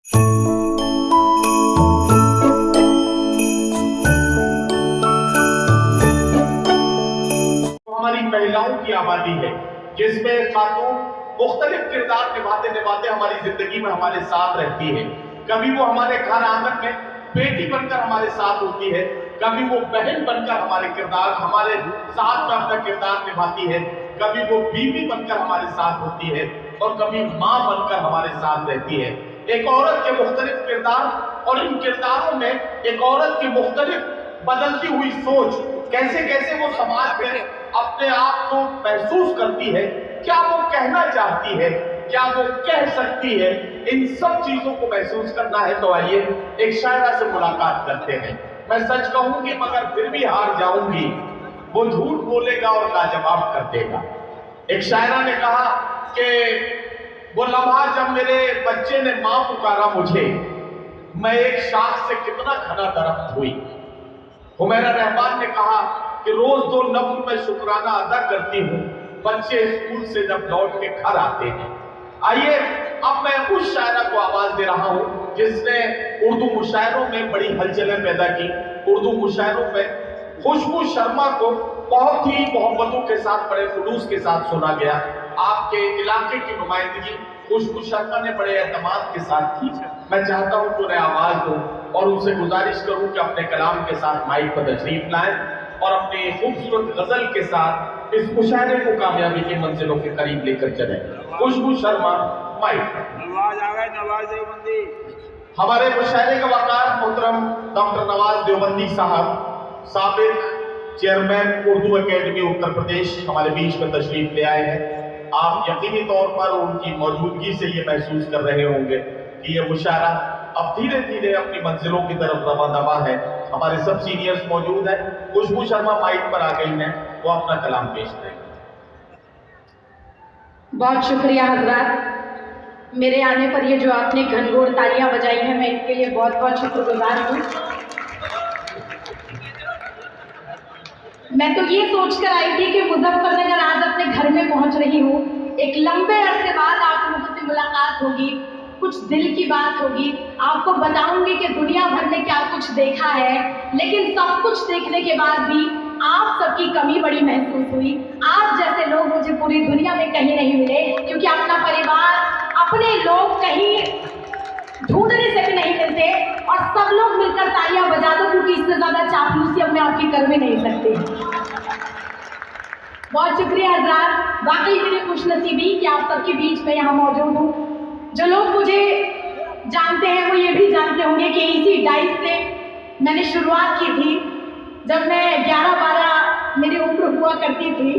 हमारी महिलाओं की आबादी है जिसमें खातून मुख्तलिफ किरदार निभाते निभाते हमारी जिंदगी में हमारे साथ रहती है। कभी वो हमारे घर आंगन में बेटी बनकर हमारे साथ होती है, कभी वो बहन बनकर हमारे साथ में अपना किरदार निभाती है, कभी वो बीवी बनकर हमारे साथ होती है और कभी माँ बनकर हमारे साथ रहती है। एक औरत के मुख्तलिफ किरदार और इन किरदारों में एक औरत की मुख्तलिफ बदलती हुई सोच, कैसे कैसे वो समाज में अपने आप को महसूस करती है, क्या वो कहना चाहती है, क्या वो कह सकती है, इन सब चीजों को महसूस करना है तो आइए एक शायरा से मुलाकात करते हैं। मैं सच कहूंगी मगर फिर भी हार जाऊंगी, वो झूठ बोलेगा और लाजवाब कर देगा। एक शायरा ने कहा कि वो लम्हा जब मेरे बच्चे ने मां पुकारा मुझे, मैं एक शाख से कितना घना दरख्त हुई। हुमैरा रहमान ने कहा कि रोज 2 नफ्ल में शुक्राना अदा करती हूँ, बच्चे स्कूल से जब लौट के घर आते हैं। आइए अब मैं उस शायरा को आवाज दे रहा हूँ जिसने उर्दू मुशायरों में बड़ी हलचलें पैदा की। उर्दू मुशायरों में खुशबू शर्मा को बहुत ही मोहब्बतों के साथ, बड़े खुलूस के साथ सुना गया। आपके इलाके की नुमाइंदगी खुशबू शर्मा ने बड़े एतमाद के साथ की। मैं चाहता हूँ कि उन्हें आवाज दूं और उनसे गुजारिश करूं कि अपने कलाम के साथ माइक पर तशरीफ लाएं और अपनी खूबसूरत गजल के साथ इस मुशायरे को कामयाबी की मंजिलों के करीब लेकर चलें। खुशबू शर्मा, माइक पर। नवाज देवबंदी। हमारे मुशायरे का वकार मोहतरम डॉक्टर नवाज देवबंदी साहब, साबिक चेयरमैन उर्दू एकेडमी उत्तर प्रदेश, हमारे बीच में तशरीफ ले आए हैं। आप यकीनी तौर पर उनकी मौजूदगी से ये महसूस कर रहे होंगे कि ये मुशायरा अब धीरे धीरे अपनी मंजिलों की तरफ रवा दवा है। हमारे सब सीनियर्स मौजूद हैं। खुशबू शर्मा माइक पर आ गई हैं, वो अपना कलाम पेश करें। बहुत शुक्रिया हजरात, मेरे आने पर ये जो आपने घनघोर तालियां बजाई हैं, मैं इसके लिए बहुत बहुत शुक्रगुजार हूँ। मैं तो ये सोचकर आई थी कि मुजफ्फरनगर आज अपने घर में पहुंच रही हूँ। एक लंबे अरसे बाद आप लोगों से मुलाकात होगी, कुछ दिल की बात होगी, आपको बताऊंगी कि दुनिया भर में क्या कुछ देखा है, लेकिन सब कुछ देखने के बाद भी आप सबकी कमी बड़ी महसूस हुई। आप जैसे लोग मुझे पूरी दुनिया में कहीं नहीं मिले, क्योंकि अपना परिवार, अपने लोग कहीं ढूंढने से भी नहीं मिलते। और सब लोग मिलकर तालियां बजा दो, क्योंकि इससे ज्यादा चापलूसी अब मैं आपकी कर भी नहीं सकती। बहुत शुक्रिया हजरात, वाकई मेरी खुशनसीबी कि आप सबके बीच में यहाँ मौजूद हूँ। जो लोग मुझे जानते हैं वो ये भी जानते होंगे कि इसी डाइस से मैंने शुरुआत की थी जब मैं 11-12 मेरी उम्र हुआ करती थी,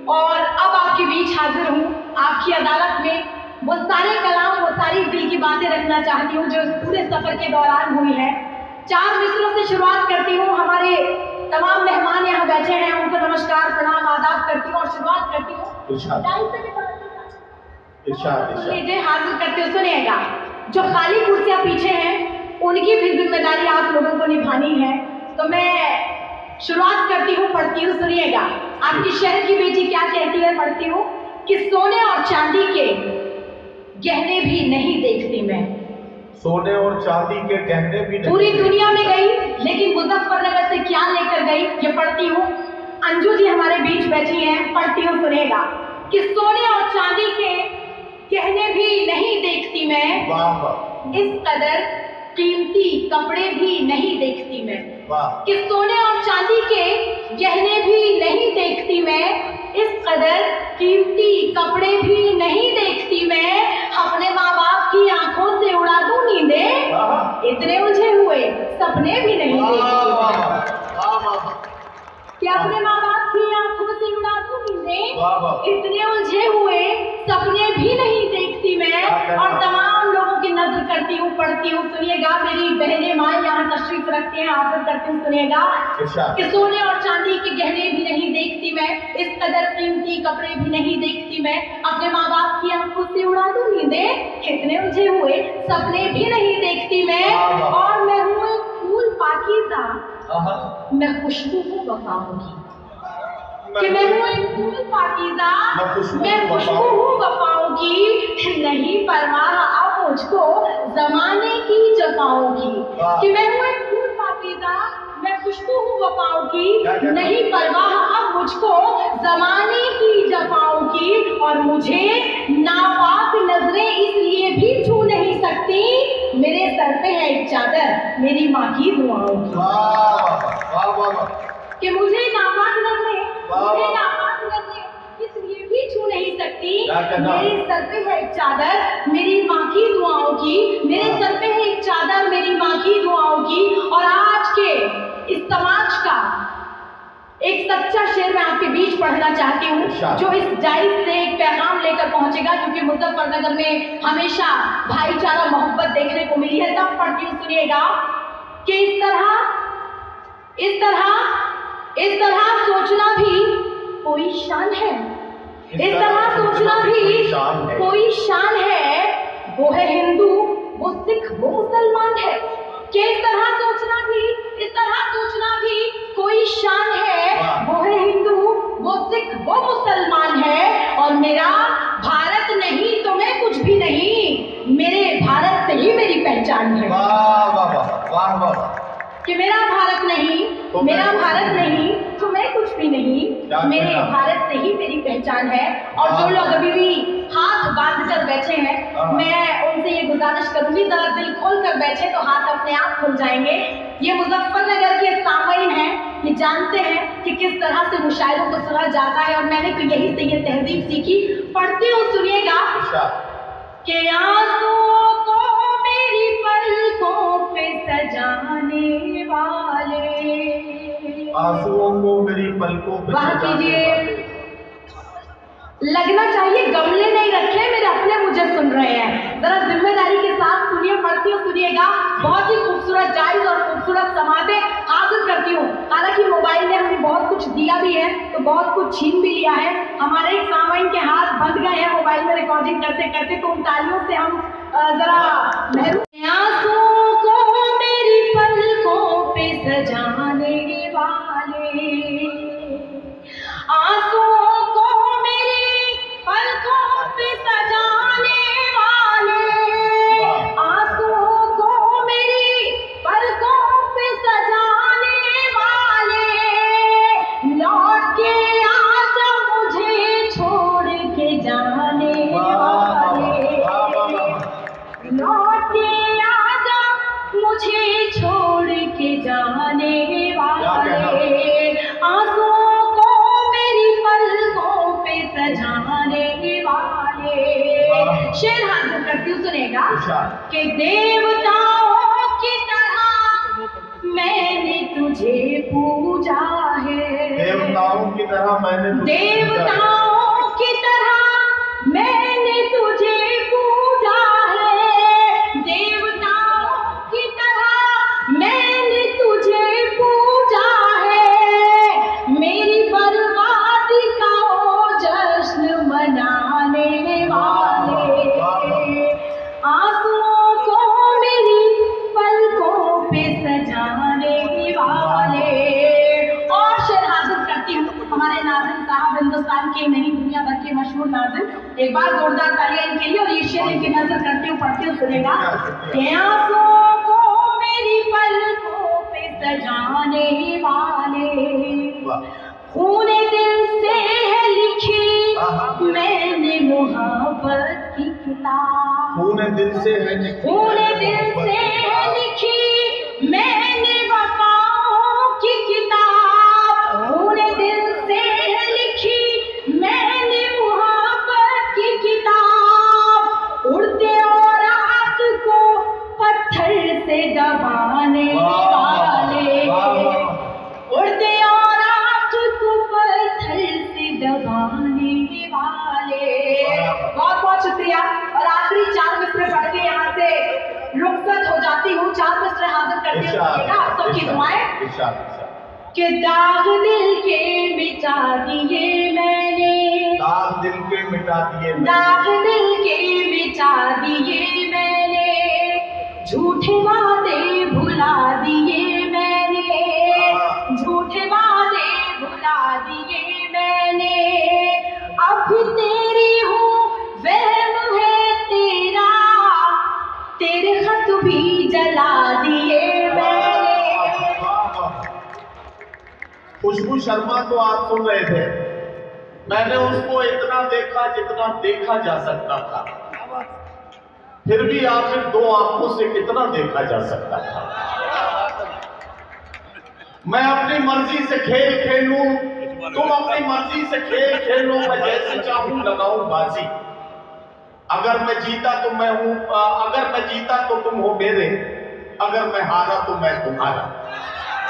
और अब आपके बीच हाजिर हूँ आपकी अदालत में। वो सारे कलाम, वो सारी दिल की बातें रखना चाहती हूँ जो इस पूरे सफर के दौरान हुई है। 4 मिसरों से शुरुआत करती हूँ। हमारे तमाम मेहमान यहाँ बैठे हैं, उनको नमस्कार, प्रणाम, आदाब करती हूँ और शुरुआत करती हूँ। लीजिए, हाजिर करते हो, सुनिएगा। जो खाली कुर्सियाँ पीछे हैं उनकी भी जिम्मेदारी आप लोगों को निभानी है, तो मैं शुरुआत करती हूँ, पढ़ती हूँ, सुनिएगा। आपकी शहर की बेटी क्या कहती है, पढ़ती हूँ कि सोने और चांदी के गहने भी नहीं देखती मैं। सोने और चांदी के गहने भी नहीं। पूरी दुनिया में गई, लेकिन मुजफ्फरनगर से क्या लेकर गई, ये पढ़ती हूँ। अंजू जी हमारे बीच बैठी हैं, पढ़ती हूँ, सुनेगा कि सोने और चांदी के गहने भी नहीं देखती मैं, वाह वाह। इस कदर कीमती कपड़े भी नहीं देखती मैं, कि सोने और चांदी के गहने भी नहीं देखती मैं, इस कदर कीमती कपड़े भी नहीं देखती मैं। अपने माँ बाप की आंखों से उड़ा दूं नींदें, इतने उलझे हुए सपने भी नहीं देखती मैं, कि अपने माँ बाप की आंखों से उड़ा दूं नींदें, इतने उलझे हुए सपने भी नहीं देखती मैं। और तमाम लोगों की नजर करती हूँ, पढ़ती हूँ, सुनिएगा। मेरी बहनें माँ यहाँ तशरीफ रखते हैं, हाजिर करती हूँ, सुनिएगा कि सोने और चांदी के गहने भी नहीं देखती मैं, इस कदर कीमती कपड़े भी नहीं देखती मैं, अपने माँ बाप की आंखों से उड़ा दूं नींदें, इतने उलझे हुए सपने भी नहीं देखती मैं। और मैं हूँ एक फूल पाकीज़ा, मैं खुशबू को बफाऊंगी, कि मैं हूँ एक फूल पाकीज़ा, मैं खुशबू हूँ बफाऊंगी। नहीं परवाह अब मुझको जमाने कि मैं हूँ एक फूल पाकीज़ा, मैं खुशबू हूँ वफाओं की, नहीं परवाह अब मुझको ज़माने की जफाओं की, और मुझे नापाक नजरें इसलिए भी छू नहीं सकती, मेरे सर पे है एक चादर मेरी माँ की दुआओं की। वाह वाह वाह, कि मुझे नापाक नजरें इसलिए भी छू नहीं सकती, मेरे सर पे है एक चादर मेरी माँ की दुआओं की, मेरे सर पे है एक चादर मेरी माँ की दुआओं की। और आज के इस समाज का एक सच्चा शेर मैं आपके बीच पढ़ना चाहती हूँ, जो इस जायज से एक पैगाम लेकर पहुंचेगा, क्योंकि मुजफ्फरनगर में हमेशा भाईचारा मोहब्बत देखने को मिली है। तब पढ़ती हूँ, सुनिएगा कि इस तरह सोचना भी कोई शान है, इस तरह सोचना भी कोई शान है, वो है हिंदू वो सिख वो मुसलमान है। कि इस तरह सोचना भी कोई शान है, वो है हिंदू वो सिख वो मुसलमान है, और मेरा भारत नहीं तो मैं कुछ भी नहीं, मेरे भारत से ही मेरी पहचान है। वाह वाह वाह वाह, कि मेरा भारत नहीं तो मैं कुछ भी नहीं, मेरे भारत से ही मेरी पहचान है। और जो लोग अभी भी हाथ बांध कर बैठे हैं, मैं उनसे ये गुजारिश करूंगी, जरा दिल खोल कर बैठे तो हाथ अपने आप खुल जाएंगे। ये मुजफ्फरनगर के सामईन हैं, ये जानते हैं कि किस तरह से मुशायरों को सुना जाता है, और मैंने तो यही से ये तहजीब सीखी। पढ़ती हूँ, सुनिएगा कि आंसुओं को मेरी पलकों पे सजाने वाले, आंसुओं को मेरी पलकों पे सजाने वाले। लगना चाहिए गमले नहीं रखे, मेरे अपने मुझे सुन रहे हैं, जरा जिम्मेदारी के साथ सुनिए। पढ़ती हूँ, सुनिएगा। बहुत ही खूबसूरत जायज और खूबसूरत समाते हाजिर करती हूँ। हालांकि मोबाइल ने हमें बहुत कुछ दिया भी है तो बहुत कुछ छीन भी लिया है। हमारे सामईन के हाथ बंध गए हैं मोबाइल में रिकॉर्डिंग करते करते, तो उन तालियों से हम जरा महरूम। आंसुओं को मेरी पलकों पे सजाने वाले, आंसुओं को मेरी पलकों पे सजाने वाले, आंसुओं को मेरी पलकों पे सजाने वाले, लौट के आजा मुझे छोड़ के जाने वाले, लौट के आजा मुझे छोड़ के जाने वाले, आंसुओं को मेरी पलकों पे सजाने वाले। शेर हाजिर करती हूँ, सुनेगा कि देवताओं की तरह मैंने तुझे पूजा है, देवताओं की तरह मैंने तुझे पूजा है, देवताओं की तरह मैंने तुझे पूजा है, मेरी बर्बादी का जश्न मनाने वाले, आंसुओं को मेरी पलकों पे सजाने वाले। और शेर हाजिर करती हूँ, हमारे नाज़िम साहब हिंदुस्तान के नहीं दुनिया भर के मशहूर नाज़िम, एक बार जोरदार तालियां इनके लिए। और ये शेर इनकी नजर करती हूँ, पढ़ती हूँ, सुनेगा कि आंसुओं को मेरी पलकों पे सजाने वाले, खून दिल से है लिखी मैंने मोहब्बत की किताब, खून दिल से है लिखी मैंने वफाओं की किताब, खून दिल से है लिखी मैंने मोहब्बत की किताब, उड़ते और रात को पत्थर से दबाने वाले, उड़ते और रात को पत्थर से दबाने वाले। बहुत बहुत शुक्रिया। और आखिरी 4 मिसरे पढ़ के यहाँ से रुखसत हो जाती हूँ। 4 मिसरे हाजिर करती हूँ, आप सबकी दुआएं। कि दाग दिल के मिटा दिए मैंने, दाग दिल के मिटा दिए मैंने, झूठे वादे भुला दिए मैंने, झूठे वादे भुला दिए मैंने, अब तेरी हूँ वहम है तेरा, तेरे खत भी जला दिए खुशबू शर्मा को आप सुन रहे थे, मैंने उसको इतना देखा जितना देखा जा सकता था, फिर भी आखिर दो आंखों से कितना देखा जा सकता था। मैं अपनी मर्जी से खेल खेलूं, तुम अपनी मर्जी से खेल खेलो, मैं जैसे चाहूं लगाऊं बाजी। अगर मैं जीता तो मैं हूं, अगर मैं जीता तो तुम हो मेरे, अगर मैं हारा तो मैं तुम्हारा।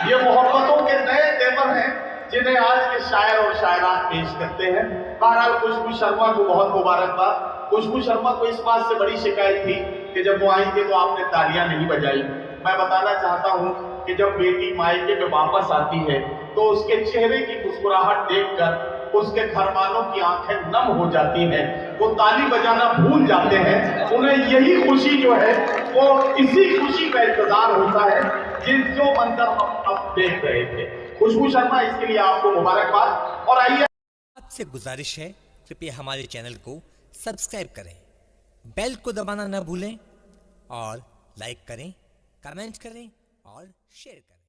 ये मोहब्बतों के नए तेवर हैं जिन्हें आज के शायर और शायरात पेश करते हैं। बहरहाल खुशबू शर्मा को बहुत मुबारकबाद। खुशबू शर्मा को इस बात से बड़ी शिकायत थी कि जब वो आई थी तो आपने तालियां नहीं बजाई। मैं बताना चाहता हूं कि जब बेटी मायके में वापस आती है तो उसके चेहरे की मुस्कुराहट देखकर उसके घर वालों की आंखें नम हो जाती हैं, वो ताली बजाना भूल जाते हैं। उन्हें यही खुशी जो है वो इसी खुशी का इंतजार होता है जो मंजर हम अब देख रहे थे। खुशबू शर्मा, इसके लिए आपको मुबारकबाद। और आइए, आपसे गुजारिश है कृपया हमारे चैनल को सब्सक्राइब करें, बेल को दबाना न भूलें और लाइक करें, कमेंट करें और शेयर करें।